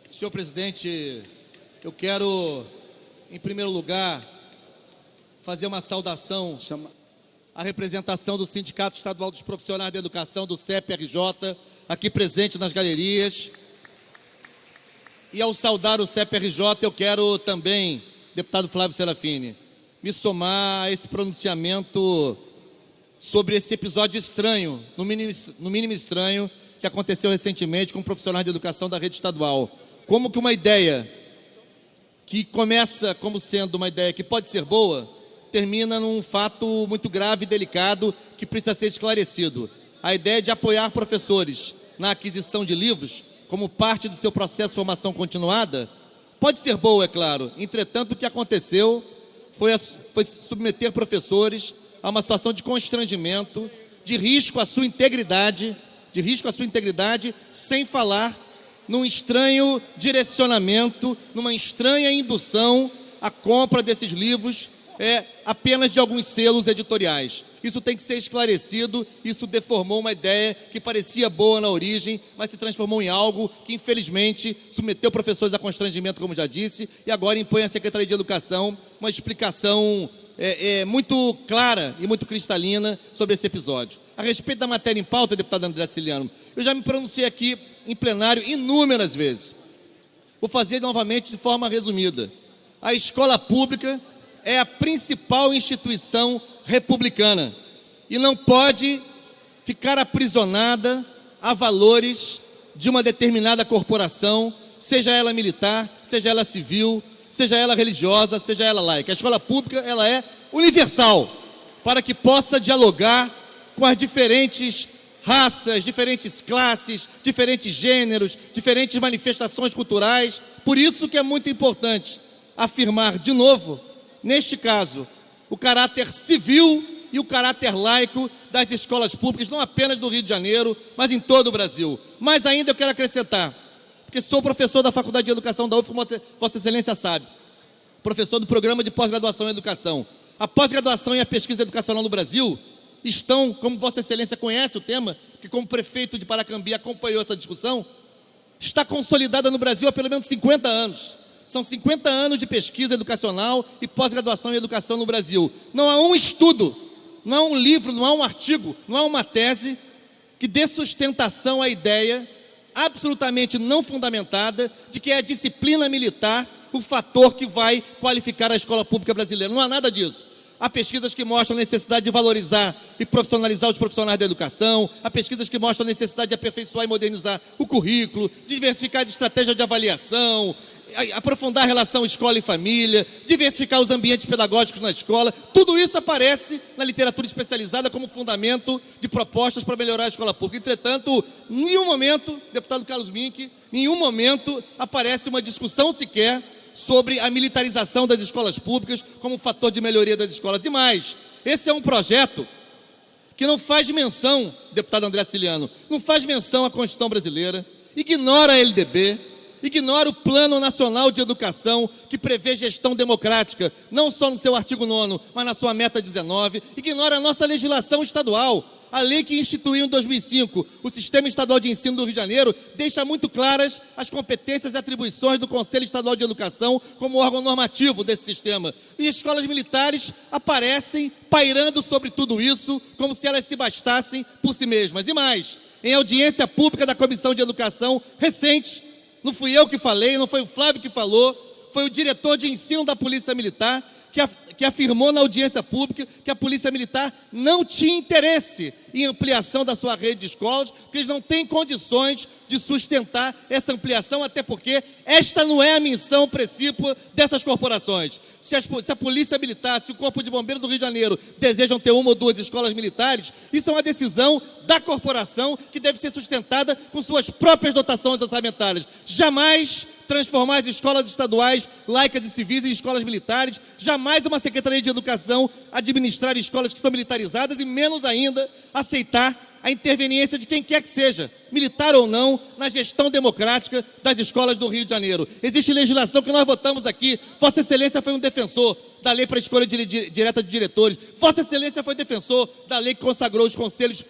Senhor presidente, eu quero, em primeiro lugar, fazer uma saudação à representação do Sindicato Estadual dos Profissionais da Educação, do CEPRJ, aqui presente nas galerias. E ao saudar o CEPRJ, eu quero também, deputado Flávio Serafini, me somar a esse pronunciamento sobre esse episódio estranho, no mínimo estranho, que aconteceu recentemente com profissionais de educação da rede estadual. Como que uma ideia que começa como sendo uma ideia que pode ser boa, termina num fato muito grave e delicado que precisa ser esclarecido. A ideia de apoiar professores na aquisição de livros, como parte do seu processo de formação continuada, pode ser boa, é claro. Entretanto, o que aconteceu foi submeter professores a uma situação de constrangimento, de risco à sua integridade, sem falar num estranho direcionamento, numa estranha indução à compra desses livros apenas de alguns selos editoriais. Isso tem que ser esclarecido. Isso deformou uma ideia que parecia boa na origem, mas se transformou em algo que, infelizmente, submeteu professores a constrangimento, como já disse, e agora impõe à Secretaria de Educação uma explicação muito clara e muito cristalina sobre esse episódio. A respeito da matéria em pauta, deputado André Ciliano, eu já me pronunciei aqui em plenário inúmeras vezes. Vou fazer novamente de forma resumida. A escola pública é a principal instituição republicana e não pode ficar aprisionada a valores de uma determinada corporação, seja ela militar, seja ela civil, seja ela religiosa, seja ela laica. A escola pública, ela é universal, para que possa dialogar com as diferentes raças, diferentes classes, diferentes gêneros, diferentes manifestações culturais. Por isso que é muito importante afirmar de novo, neste caso, o caráter civil e o caráter laico das escolas públicas, não apenas do Rio de Janeiro, mas em todo o Brasil. Mas ainda eu quero acrescentar, porque sou professor da Faculdade de Educação da UF, como Vossa Excelência sabe, professor do Programa de Pós-Graduação em Educação. A pós-graduação e a pesquisa educacional no Brasil estão, como Vossa Excelência conhece o tema, que como prefeito de Paracambi acompanhou essa discussão, está consolidada no Brasil há pelo menos 50 anos. São 50 anos de pesquisa educacional e pós-graduação em educação no Brasil. Não há um estudo, não há um livro, não há um artigo, não há uma tese que dê sustentação à ideia absolutamente não fundamentada de que é a disciplina militar o fator que vai qualificar a escola pública brasileira. Não há nada disso. Há pesquisas que mostram a necessidade de valorizar e profissionalizar os profissionais da educação, há pesquisas que mostram a necessidade de aperfeiçoar e modernizar o currículo, diversificar de estratégia de avaliação, aprofundar a relação escola e família, diversificar os ambientes pedagógicos na escola. Tudo isso aparece na literatura especializada como fundamento de propostas para melhorar a escola pública. Entretanto, em nenhum momento, deputado Carlos Mink, em nenhum momento aparece uma discussão sequer sobre a militarização das escolas públicas como fator de melhoria das escolas. E mais, esse é um projeto que não faz menção, deputado André Ciliano, não faz menção à Constituição brasileira, ignora a LDB, ignora o Plano Nacional de Educação, que prevê gestão democrática, não só no seu artigo 9º, mas na sua meta 19, ignora a nossa legislação estadual. A lei que instituiu em 2005 o Sistema Estadual de Ensino do Rio de Janeiro deixa muito claras as competências e atribuições do Conselho Estadual de Educação como órgão normativo desse sistema. E escolas militares aparecem pairando sobre tudo isso como se elas se bastassem por si mesmas. E mais, em audiência pública da Comissão de Educação recente, não fui eu que falei, não foi o Flávio que falou, foi o diretor de ensino da Polícia Militar que afirmou na audiência pública que a Polícia Militar não tinha interesse em ampliação da sua rede de escolas, porque eles não têm condições de sustentar essa ampliação, até porque esta não é a missão precípua dessas corporações. Se a Polícia Militar, se o Corpo de Bombeiros do Rio de Janeiro desejam ter uma ou duas escolas militares, isso é uma decisão da corporação que deve ser sustentada com suas próprias dotações orçamentárias. Jamais transformar as escolas estaduais, laicas e civis em escolas militares, jamais uma Secretaria de Educação administrar escolas que são militarizadas e menos ainda aceitar a interveniência de quem quer que seja, militar ou não, na gestão democrática das escolas do Rio de Janeiro. Existe legislação que nós votamos aqui. Vossa Excelência foi um defensor da lei para a escolha direta de diretores. Vossa Excelência foi defensor da lei que consagrou os conselhos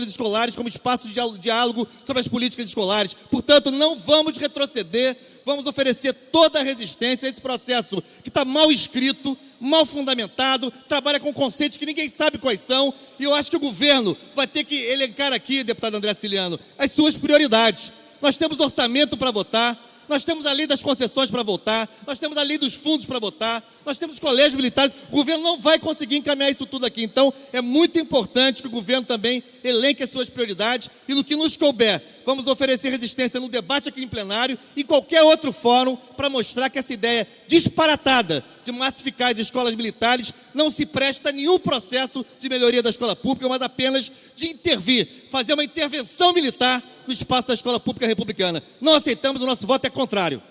escolares como espaço de diálogo sobre as políticas escolares. Portanto, não vamos retroceder vamos oferecer toda a resistência a esse processo que está mal escrito, mal fundamentado, trabalha com conceitos que ninguém sabe quais são, e eu acho que o governo vai ter que elencar aqui, deputado André Ciliano, as suas prioridades. Nós temos orçamento para votar, nós temos a lei das concessões para votar, nós temos a lei dos fundos para votar, nós temos colégios militares, o governo não vai conseguir encaminhar isso tudo aqui. Então, é muito importante que o governo também elenque as suas prioridades e no que nos couber, vamos oferecer resistência no debate aqui em plenário e em qualquer outro fórum para mostrar que essa ideia disparatada de massificar as escolas militares não se presta a nenhum processo de melhoria da escola pública, mas apenas de intervir, fazer uma intervenção militar no espaço da escola pública republicana. Não aceitamos, o nosso voto é contrário.